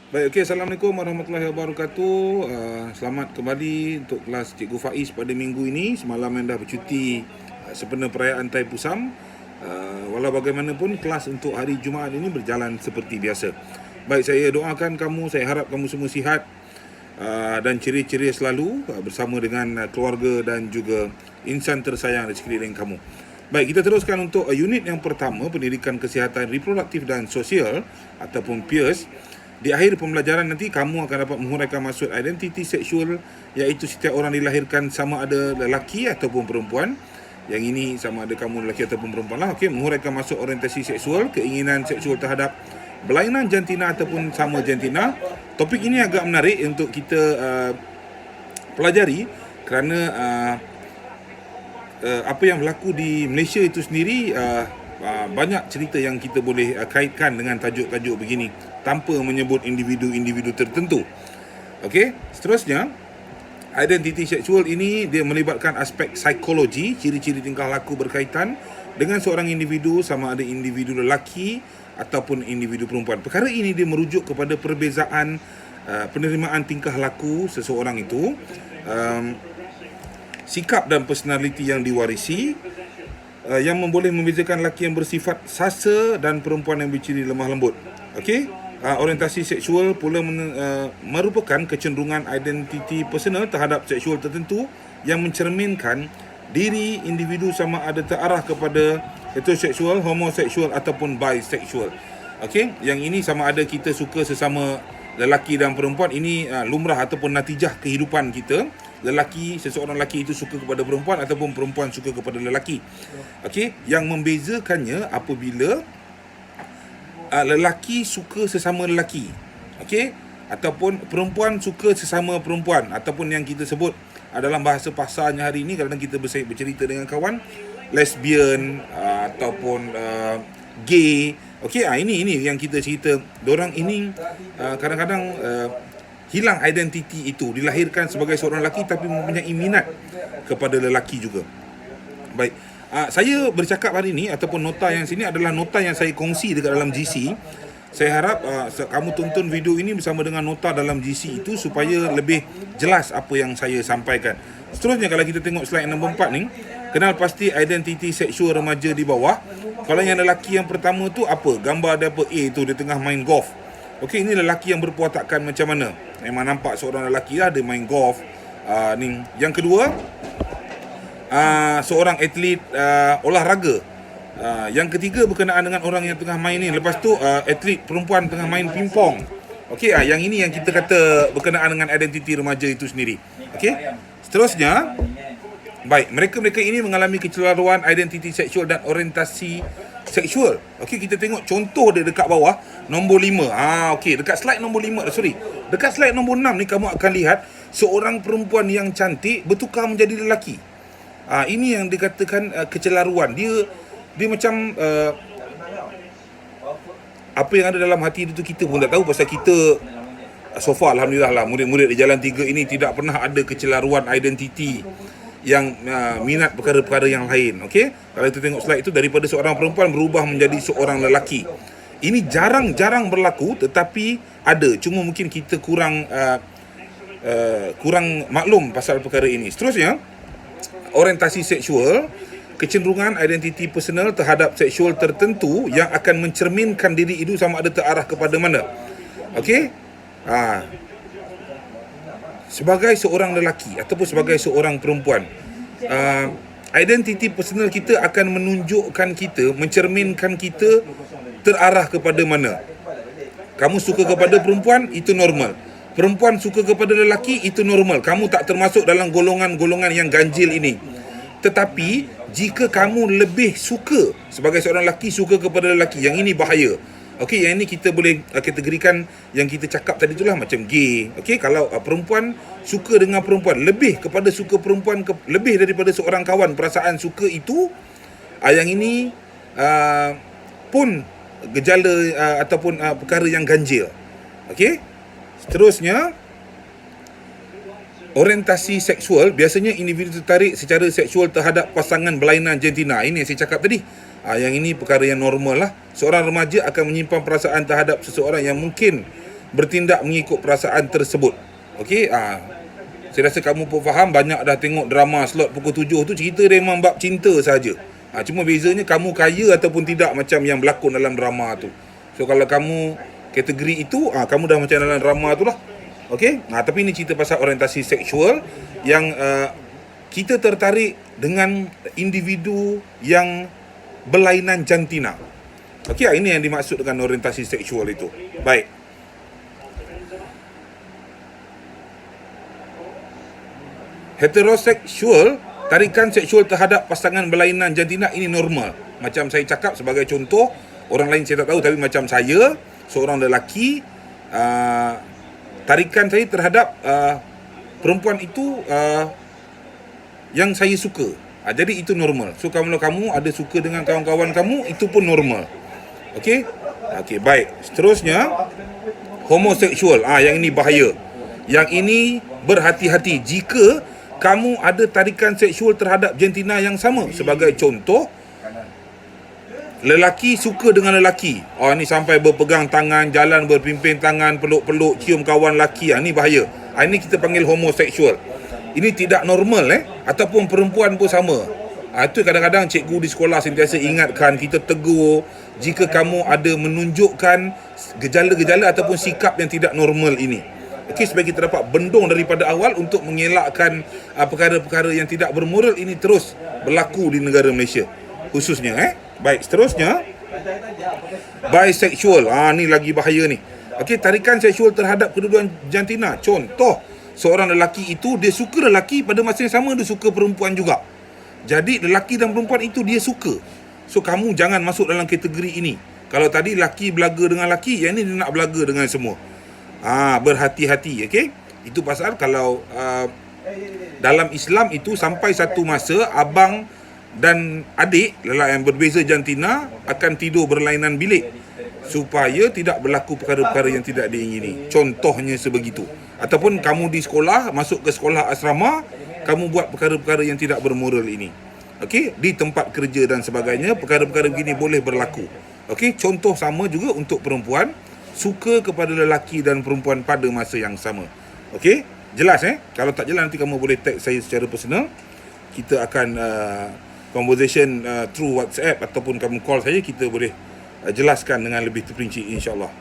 Baik, okey. Assalamualaikum warahmatullahi wabarakatuh. Selamat kembali untuk kelas Cikgu Faiz pada minggu ini. Semalam yang dah bercuti sempena perayaan Taipusam. Walau bagaimanapun, kelas untuk hari Jumaat ini berjalan seperti biasa. Baik, saya doakan kamu, saya harap kamu semua sihat dan ceria-ceria selalu bersama dengan keluarga dan juga insan tersayang di sekeliling kamu. Baik, kita teruskan untuk unit yang pertama, pendidikan kesihatan reproduktif dan sosial ataupun PIRS. Di akhir pembelajaran nanti kamu akan dapat menguraikan maksud identiti seksual, iaitu setiap orang dilahirkan sama ada lelaki ataupun perempuan. Yang ini sama ada kamu lelaki ataupun perempuan lah. Okey, menguraikan maksud orientasi seksual, keinginan seksual terhadap berlainan jantina ataupun sama jantina. Topik ini agak menarik untuk kita pelajari kerana apa yang berlaku di Malaysia itu sendiri, banyak cerita yang kita boleh kaitkan dengan tajuk-tajuk begini tanpa menyebut individu-individu tertentu. Okey, seterusnya, identiti seksual ini dia melibatkan aspek psikologi, ciri-ciri tingkah laku berkaitan dengan seorang individu, sama ada individu lelaki ataupun individu perempuan. Perkara ini dia merujuk kepada perbezaan penerimaan tingkah laku seseorang itu, sikap dan personaliti yang diwarisi, yang boleh membezakan lelaki yang bersifat sasa dan perempuan yang berciri lemah lembut. Okey, orientasi seksual pula merupakan kecenderungan identiti personal terhadap seksual tertentu yang mencerminkan diri individu sama ada terarah kepada heteroseksual, homoseksual ataupun bisexual. Okey, yang ini sama ada kita suka sesama lelaki dan perempuan, ini lumrah ataupun natijah kehidupan kita. Seseorang lelaki itu suka kepada perempuan ataupun perempuan suka kepada lelaki. Okey, yang membezakannya apabila lelaki suka sesama lelaki, okey, ataupun perempuan suka sesama perempuan, ataupun yang kita sebut dalam bahasa pasarnya hari ini, kadang-kadang kita bercerita dengan kawan, lesbian ataupun gay. Okey, ini yang kita cerita. Diorang ini kadang-kadang hilang identiti itu, dilahirkan sebagai seorang lelaki tapi mempunyai minat kepada lelaki juga. Baik, saya bercakap hari ini ataupun nota yang sini adalah nota yang saya kongsi dekat dalam GC. Saya harap kamu tonton video ini bersama dengan nota dalam GC itu supaya lebih jelas apa yang saya sampaikan. Seterusnya, kalau kita tengok slide nombor 4 ni, kenal pasti identiti seksual remaja di bawah. Kalau yang lelaki yang pertama tu apa? Gambar ada apa? A tu dia tengah main golf. Okey, ini lelaki yang berperwatakan macam mana? Memang nampak seorang lelaki lah, dia main golf. Ni. Yang kedua, seorang atlet olahraga. Yang ketiga berkenaan dengan orang yang tengah main ni. Lepas tu atlet perempuan tengah main pingpong. Okey, yang ini yang kita kata berkenaan dengan identiti remaja itu sendiri. Okey, seterusnya, baik, mereka-mereka ini mengalami kecelaruan identiti seksual dan orientasi seksual. Okey, kita tengok contoh dia dekat bawah, nombor 5. Okey, dekat slide nombor 5, dekat slide nombor 6 ni kamu akan lihat seorang perempuan yang cantik bertukar menjadi lelaki. Ini yang dikatakan kecelaruan. Dia macam apa yang ada dalam hati itu kita pun tak tahu, pasal kita so far alhamdulillah lah, murid-murid di Jalan 3 ini tidak pernah ada kecelaruan identiti yang minat perkara-perkara yang lain. Okey, kalau kita tengok slide itu, daripada seorang perempuan berubah menjadi seorang lelaki. Ini jarang-jarang berlaku, tetapi ada. Cuma mungkin kita kurang maklum pasal perkara ini. Seterusnya, orientasi seksual, kecenderungan identiti personal terhadap seksual tertentu yang akan mencerminkan diri itu sama ada terarah kepada mana. Okey, sebagai seorang lelaki ataupun sebagai seorang perempuan, identiti personal kita akan menunjukkan kita, mencerminkan kita terarah kepada mana. Kamu suka kepada perempuan, itu normal. Perempuan suka kepada lelaki, itu normal. Kamu tak termasuk dalam golongan-golongan yang ganjil ini. Tetapi jika kamu lebih suka, sebagai seorang lelaki suka kepada lelaki, yang ini bahaya. Okey, yang ini kita boleh kategorikan yang kita cakap tadi itulah macam gay. Okey, kalau perempuan suka dengan perempuan, lebih kepada suka perempuan, lebih daripada seorang kawan, perasaan suka itu, yang ini pun gejala ataupun perkara yang ganjil. Okey, seterusnya, orientasi seksual, biasanya individu tertarik secara seksual terhadap pasangan berlainan jantina. Ini yang saya cakap tadi. Yang ini perkara yang normal lah. Seorang remaja akan menyimpan perasaan terhadap seseorang yang mungkin bertindak mengikut perasaan tersebut. Okey, saya rasa kamu pun faham, banyak dah tengok drama slot pukul 7 tu, cerita dia memang bab cinta saja. Cuma bezanya kamu kaya ataupun tidak macam yang berlakon dalam drama tu. So kalau kamu kategori itu, kamu dah macam dalam drama tu lah. Okey, tapi ini cerita pasal orientasi seksual yang kita tertarik dengan individu yang berlainan jantina. Okey, ini yang dimaksud dengan orientasi seksual itu. Baik. Heteroseksual, tarikan seksual terhadap pasangan berlainan jantina ini normal. Macam saya cakap sebagai contoh, orang lain saya tak tahu, tapi macam saya, seorang lelaki, tarikan saya terhadap perempuan itu yang saya suka. Jadi itu normal. So kalau kamu ada suka dengan kawan-kawan kamu, itu pun normal. Okey? Okey, baik. Seterusnya, homoseksual. Yang ini bahaya. Yang ini berhati-hati jika kamu ada tarikan seksual terhadap jantina yang sama. Sebagai contoh, lelaki suka dengan lelaki. Ni sampai berpegang tangan, jalan berpimpin tangan, peluk-peluk, cium kawan lelaki. Ni bahaya. Ini kita panggil homoseksual. Ini tidak normal ataupun perempuan pun sama. Itu kadang-kadang cikgu di sekolah sentiasa ingatkan, kita tegur jika kamu ada menunjukkan gejala-gejala ataupun sikap yang tidak normal ini. Okey, supaya kita dapat bendung daripada awal untuk mengelakkan perkara-perkara yang tidak bermoral ini terus berlaku di negara Malaysia khususnya. Baik, seterusnya, bisexual. Ni lagi bahaya ni. Okey, tarikan seksual terhadap kedua-dua jantina. Contoh, seorang lelaki itu dia suka lelaki, pada masa yang sama dia suka perempuan juga. Jadi lelaki dan perempuan itu dia suka. So kamu jangan masuk dalam kategori ini. Kalau tadi lelaki belaga dengan lelaki, yang ni dia nak belaga dengan semua. Berhati-hati, okey? Itu pasal kalau dalam Islam itu sampai satu masa abang dan adik lelaki yang berbeza jantina akan tidur berlainan bilik supaya tidak berlaku perkara-perkara yang tidak diingini. Contohnya sebegitu. Ataupun kamu di sekolah, masuk ke sekolah asrama, kamu buat perkara-perkara yang tidak bermoral ini. Okey, di tempat kerja dan sebagainya, perkara-perkara begini boleh berlaku. Okey, contoh sama juga untuk perempuan, suka kepada lelaki dan perempuan pada masa yang sama. Okey? Jelas Kalau tak jelas nanti kamu boleh tag saya secara personal. Kita akan conversation through WhatsApp ataupun kamu call saya, kita boleh jelaskan dengan lebih terperinci insya-Allah.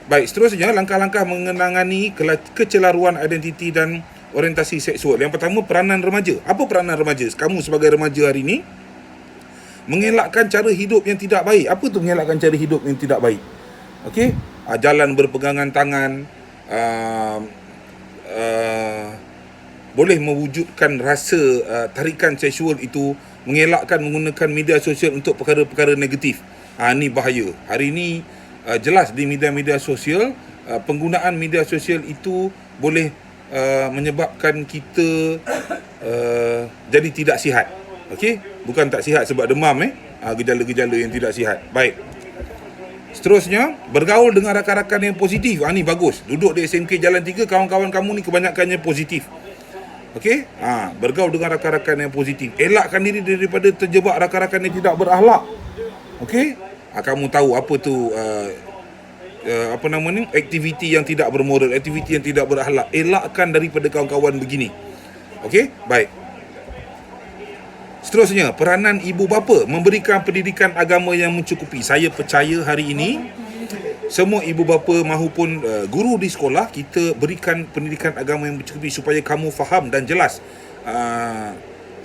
Baik, seterusnya langkah-langkah mengenangani kecelaruan identiti dan orientasi seksual. Yang pertama, peranan remaja. Apa peranan remaja? Kamu sebagai remaja hari ini mengelakkan cara hidup yang tidak baik. Apa tu mengelakkan cara hidup yang tidak baik? Okey, jalan berpegangan tangan, boleh mewujudkan rasa tarikan seksual itu, mengelakkan menggunakan media sosial untuk perkara-perkara negatif. Ni bahaya. Hari ini jelas di media-media sosial, penggunaan media sosial itu boleh menyebabkan kita jadi tidak sihat. Okey, bukan tak sihat sebab demam gejala-gejala yang tidak sihat. Baik. Seterusnya, bergaul dengan rakan-rakan yang positif. Ni bagus. Duduk di SMK Jalan 3, kawan-kawan kamu ni kebanyakannya positif. Okey? Bergaul dengan rakan-rakan yang positif. Elakkan diri daripada terjebak rakan-rakan yang tidak berakhlak. Okey? Kamu tahu apa tu aktiviti yang tidak bermoral, aktiviti yang tidak berakhlak. Elakkan daripada kawan-kawan begini. Okey? Baik. Seterusnya, peranan ibu bapa memberikan pendidikan agama yang mencukupi. Saya percaya hari ini semua ibu bapa mahupun guru di sekolah, kita berikan pendidikan agama yang mencukupi supaya kamu faham dan jelas.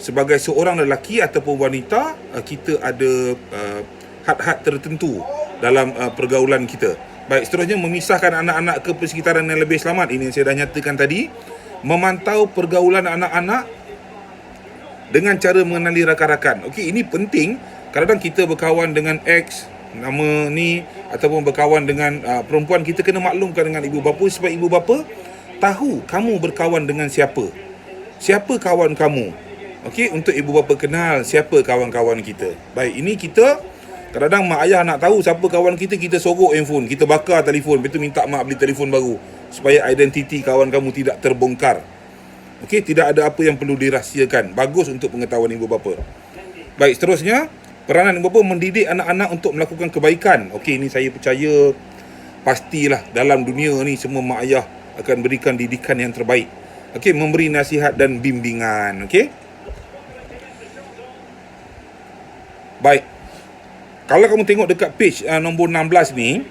Sebagai seorang lelaki ataupun wanita, kita ada had-had tertentu dalam pergaulan kita. Baik, seterusnya, memisahkan anak-anak ke persekitaran yang lebih selamat. Ini yang saya dah nyatakan tadi. Memantau pergaulan anak-anak dengan cara mengenali rakan-rakan. Okey, ini penting. Kadang-kadang kita berkawan dengan X, nama ni, ataupun berkawan dengan perempuan, kita kena maklumkan dengan ibu bapa, sebab ibu bapa tahu kamu berkawan dengan siapa. Siapa kawan kamu. Okey, untuk ibu bapa kenal siapa kawan-kawan kita. Baik, ini kita kadang-kadang mak ayah nak tahu siapa kawan kita, kita sorok handphone, kita bakar telefon, lepas tu minta mak beli telefon baru supaya identiti kawan kamu tidak terbongkar. Okey, tidak ada apa yang perlu dirahsiakan. Bagus untuk pengetahuan ibu bapa. Baik, seterusnya, peranan ibu bapa mendidik anak-anak untuk melakukan kebaikan. Okey, ini saya percaya pastilah dalam dunia ni semua mak ayah akan berikan didikan yang terbaik. Okey, memberi nasihat dan bimbingan. Okey. Baik. Kalau kamu tengok dekat page nombor 16 ni,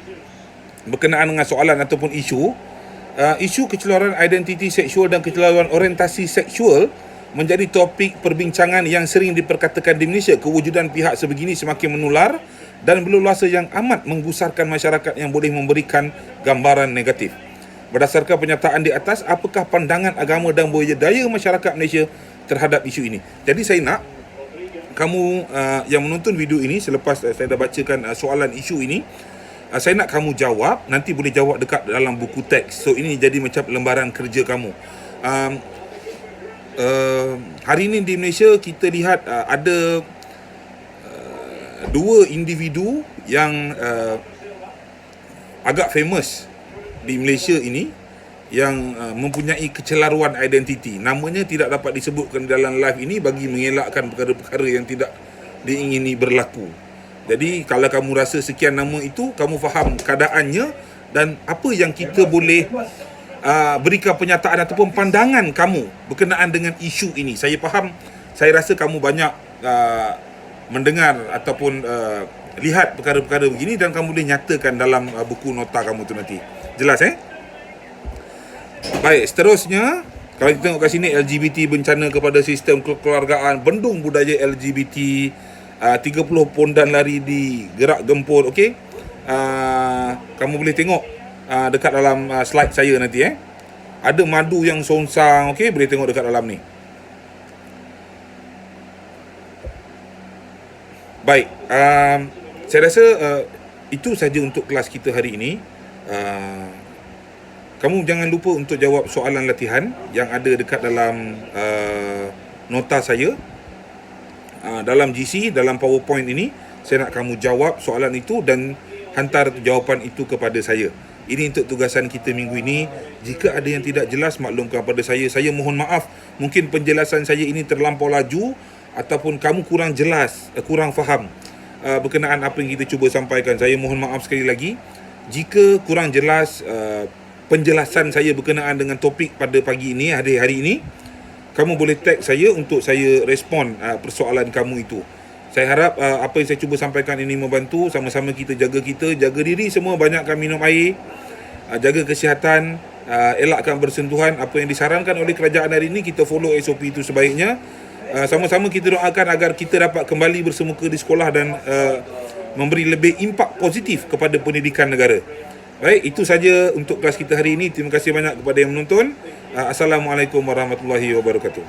berkenaan dengan soalan ataupun isu keceluaran identiti seksual dan keceluaran orientasi seksual menjadi topik perbincangan yang sering diperkatakan di Malaysia. Kewujudan pihak sebegini semakin menular dan berleluasa yang amat menggusarkan masyarakat yang boleh memberikan gambaran negatif. Berdasarkan pernyataan di atas, apakah pandangan agama dan budaya masyarakat Malaysia terhadap isu ini? Jadi saya nak kamu yang menonton video ini, selepas saya dah bacakan soalan isu ini, saya nak kamu jawab. Nanti boleh jawab dekat dalam buku teks. So ini jadi macam lembaran kerja kamu. Hari ini di Malaysia kita lihat ada dua individu yang agak famous di Malaysia ini, yang mempunyai kecelaruan identiti. Namanya tidak dapat disebutkan dalam live ini bagi mengelakkan perkara-perkara yang tidak diingini berlaku. Jadi kalau kamu rasa sekian nama itu, kamu faham keadaannya dan apa yang kita boleh berikan pernyataan ataupun pandangan kamu berkenaan dengan isu ini. Saya faham, saya rasa kamu banyak mendengar ataupun lihat perkara-perkara begini dan kamu boleh nyatakan dalam buku nota kamu tu nanti. Jelas Baik, seterusnya kalau kita tengok kat sini, LGBT bencana kepada sistem kekeluargaan, bendung budaya LGBT, 30 pondan lari di gerak gempur. Okey, kamu boleh tengok dekat dalam slide saya nanti. Ada madu yang songsang. Okey, boleh tengok dekat dalam ni. Baik, saya rasa itu saja untuk kelas kita hari ini. Kamu jangan lupa untuk jawab soalan latihan yang ada dekat dalam nota saya. Dalam GC, dalam PowerPoint ini, saya nak kamu jawab soalan itu dan hantar jawapan itu kepada saya. Ini untuk tugasan kita minggu ini. Jika ada yang tidak jelas, maklumkan kepada saya. Saya mohon maaf, mungkin penjelasan saya ini terlampau laju ataupun kamu kurang jelas, kurang faham berkenaan apa yang kita cuba sampaikan. Saya mohon maaf sekali lagi. Jika kurang jelas penjelasan saya berkenaan dengan topik pada pagi ini, hari ini, kamu boleh tag saya untuk saya respon persoalan kamu itu. Saya harap apa yang saya cuba sampaikan ini membantu. Sama-sama kita, jaga diri semua, banyakkan minum air, jaga kesihatan, elakkan bersentuhan. Apa yang disarankan oleh kerajaan hari ini, kita follow SOP itu sebaiknya. Sama-sama kita doakan agar kita dapat kembali bersemuka di sekolah dan memberi lebih impak positif kepada pendidikan negara. Baik, itu saja untuk kelas kita hari ini. Terima kasih banyak kepada yang menonton. Assalamualaikum warahmatullahi wabarakatuh.